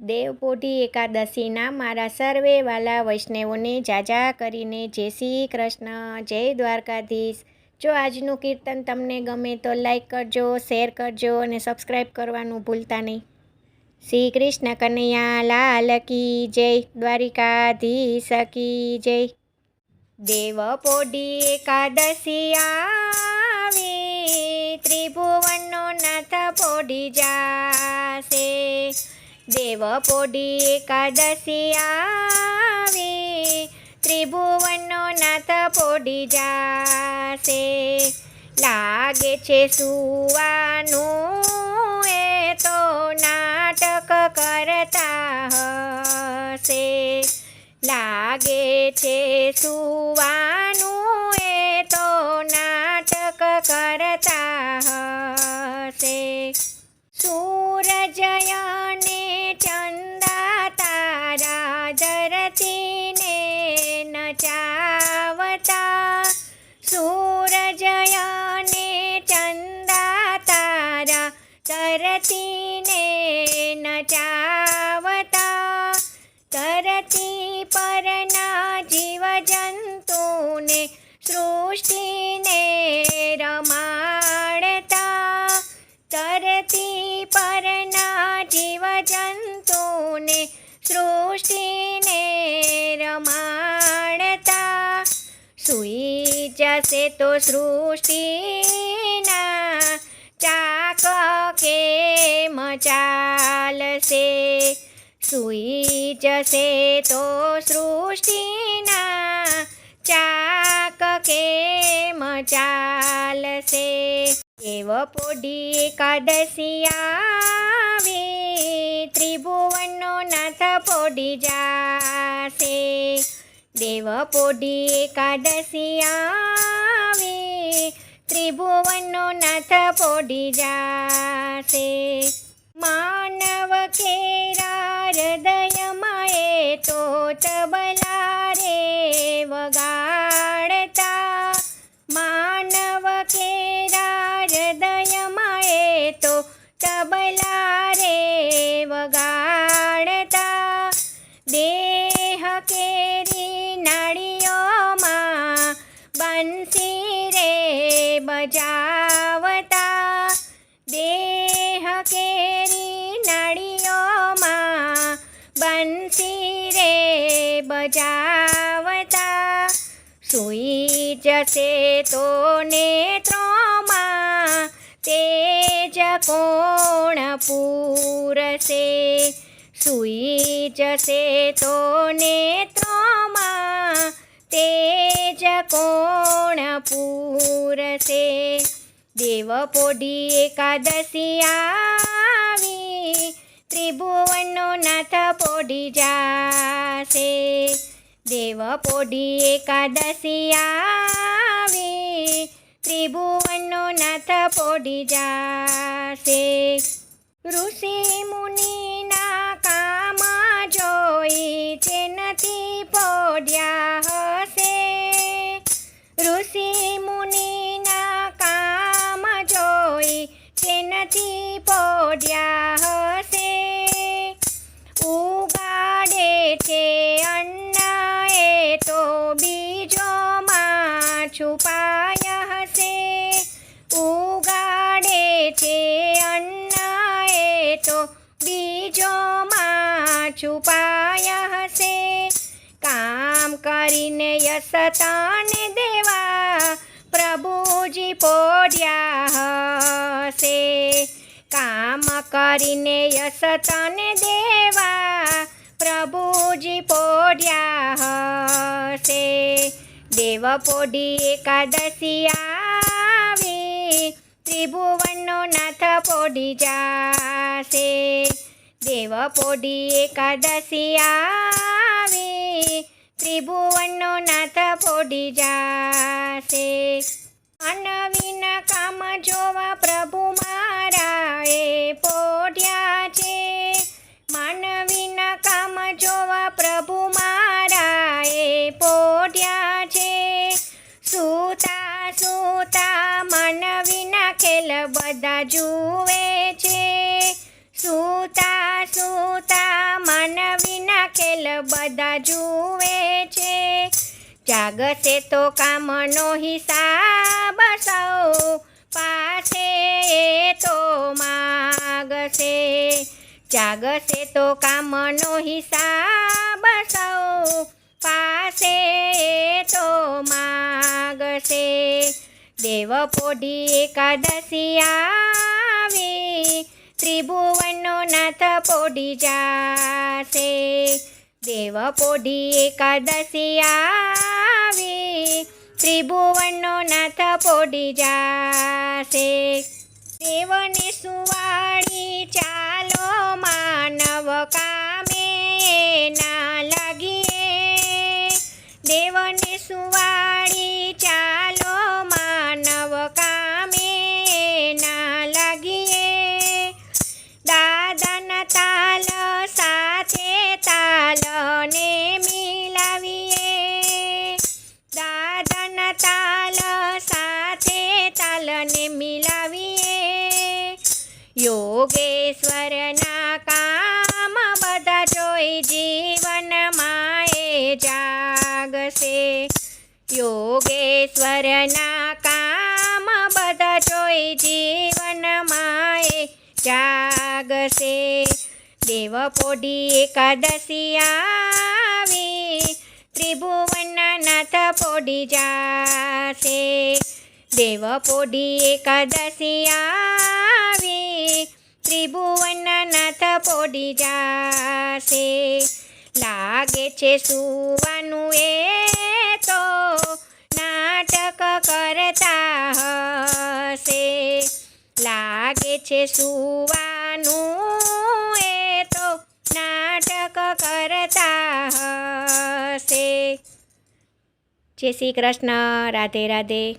દેવપોઢી એકાદશીના મારા સર્વે વાલા વૈષ્ણવોને જાજા કરીને જય શ્રી કૃષ્ણ, જય દ્વારકાધીશ. જો આજનું કીર્તન તમને ગમે તો લાઈક કરજો, શેર કરજો અને સબસ્ક્રાઈબ કરવાનું ભૂલતા નહીં. શ્રી કૃષ્ણ કનૈયા લાલ કી જય, દ્વારિકાધીશ કી જય. દેવપોઢી એકાદશી આવી, ત્રિભુવનનો નાથ પોઢી જાશે. દેવપોઢી એકાદશી આવી, ત્રિભુવનનો નાથ પોઢી જાશે. લાગે છે સુવાનું એ તો નાટક કરતા હશે. લાગે છે સુવાનું એ તો નાટક કરતા હશે. સૂરજયને ચંદા તારા ધરતીને નચાવતા. સૂરજયને ચંદા તારા ધરતીને નચાવતા. ધરતી પરના જીવજંતુને સૃષ્ટિને રમાડતા. ધરતી પરના જીવજંતુને સૃષ્ટિને રમાડતા. સૂઈ જશે તો સૃષ્ટિના ચાક કેમ ચાલશે. સૂઈ જશે તો સૃષ્ટિના ચાક કેમ ચાલશે. દેવપોઢી એકાદશી આવી, ત્રિભુવનનો નાથ પોઢી જાશે. દેવપોઢી એકાદશી આવી, ત્રિભુવનનો નાથ પોઢી જાશે. માનવ કેરા હૃદયમાં એ તો તબલા રે વગાડતા. માનવ કેરા હૃદયમાં એ તો તબલા રે વગાડતા. દેહ કેરી નાળીઓમાં બંસી રે બજાવતા. દેહ કેરી નાળીઓમાં બંસી રે બજાવતા. સૂઈ જશે તો નેત્રોમાં તેજ કોણ પૂરશે. સૂઈ જશે તો નેત્રોમાં તેજ કોણ પૂરશે. દેવપોઢી એકાદશી આવી, ત્રિભુવનનો નાથ પોઢી જાશે. દેવપોઢી એકાદશી આવી, ત્રિભુવનનો નાથ પોઢી જાશે. ઋષિ મુનિના કામ જોઈ તે નથી પોઢ્યા હશે. ઋષિ મુનિના કામ જોઈ તે નથી પોઢ્યા હશે. ઉગાડે છે અન્ન એ તો બીજોમાં છુપાયા હશે. ઉગાડે છે અન્ન એ તો બીજોમાં છુપાયા હશે. કામ કરીને યશ તને દેવા પ્રભુજી પોઢ્યા હશે. કામ કરીને યશ તને દેવા પ્રભુજી પોઢ્યા હશે. દેવપોઢી એકાદશી આવી, ત્રિભુવનનો નાથ પોઢી જાશે. દેવપોઢી એકાદશી આવી, ત્રિભુવનનો નાથ પોઢી જાશે. માનવીના કામ જોવા પ્રભુ મારા એ પોઢ્યા છે. માનવીના કામ જોવા પ્રભુ મારા એ પોઢ્યા છે. સૂતા સૂતા માનવીના ખેલ બધા જુએ છે. સૂતા સૂતા બધા જુએ છે. જાગશે તો કામનો હિસાબ સૌ પાસે તો માગશે. જાગશે તો કામનો હિસાબ સૌ પાસે તો માગશે. દેવ પોઢી એકાદશી આવી, ત્રિભુવનનો નાથ પોઢી જાશે. દેવ પોઢી એકાદશી આવી, ત્રિભુવનનો નાથ પોઢી જાશે. દેવને સુવાળી ચાલો માનવ કામે ના લાગીએ. દેવને સુવાળી ચાલો માનવ કામે ના લાગીએ. દાદાના તાલ સાથે તાલને મિલાવીએ. દાદાના તાલ સાથે તાલને મિલાવીએ. યોગેશ્વરના કામ બધા જોઈ જીવનમાં એ જાગશે. યોગેશ્વરના કામ બધા જોઈ જીવનમાં એ જાગશે. દેવ પોઢી એકાદશી આવી, ત્રિભુવનના નાથ પોઢી જાશે. દેવ પોઢી એકાદશી આવી, ત્રિભુવનના નાથ પોઢી જાશે. લાગે છે સુવાનું એ તો નાટક કરતા હશે. લાગે છે સુવાનું એ તો નાટક કરતા હશે. જય શ્રી કૃષ્ણ. રાધે રાધે.